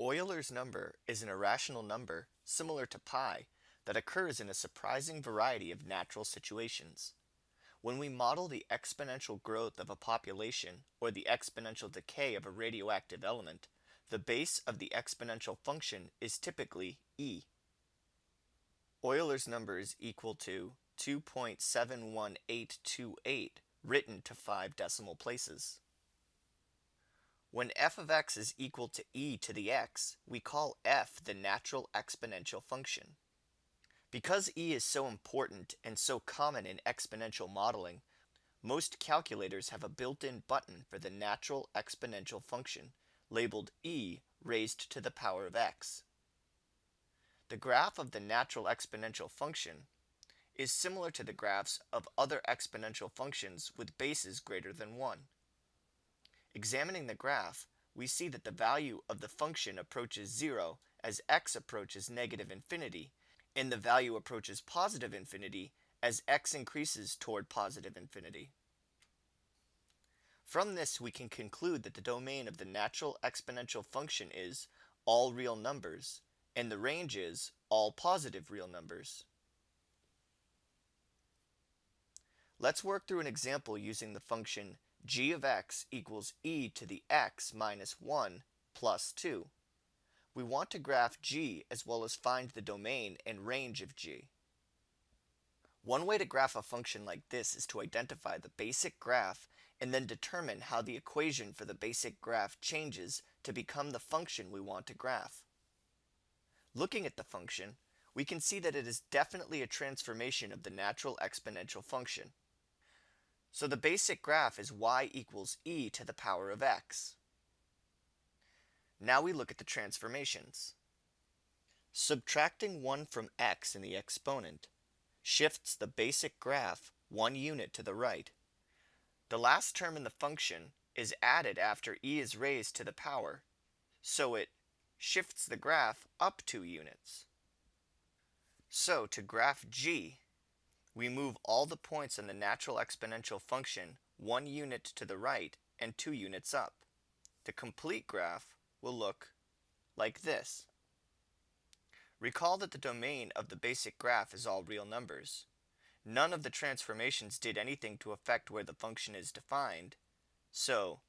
Euler's number is an irrational number, similar to pi, that occurs in a surprising variety of natural situations. When we model the exponential growth of a population or the exponential decay of a radioactive element, the base of the exponential function is typically e. Euler's number is equal to 2.71828 written to 5 decimal places. When f of x is equal to e to the x, we call f the natural exponential function. Because e is so important and so common in exponential modeling, most calculators have a built-in button for the natural exponential function, labeled e raised to the power of x. The graph of the natural exponential function is similar to the graphs of other exponential functions with bases greater than 1. Examining the graph, we see that the value of the function approaches 0 as x approaches negative infinity, and the value approaches positive infinity as x increases toward positive infinity. From this, we can conclude that the domain of the natural exponential function is all real numbers, and the range is all positive real numbers. Let's work through an example using the function g of x equals e to the x minus 1 plus 2. We want to graph g as well as find the domain and range of g. One way to graph a function like this is to identify the basic graph and then determine how the equation for the basic graph changes to become the function we want to graph. Looking at the function, we can see that it is definitely a transformation of the natural exponential function. So the basic graph is y equals e to the power of x. Now we look at the transformations. Subtracting 1 from x in the exponent shifts the basic graph 1 unit to the right. The last term in the function is added after e is raised to the power, so it shifts the graph up 2 units. So to graph g, we move all the points in the natural exponential function 1 unit to the right and 2 units up. The complete graph will look like this. Recall that the domain of the basic graph is all real numbers. None of the transformations did anything to affect where the function is defined, so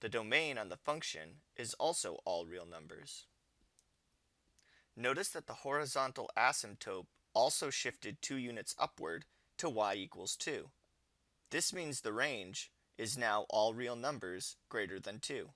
the domain on the function is also all real numbers. Notice that the horizontal asymptote also shifted 2 units upward to y equals 2. This means the range is now all real numbers greater than 2.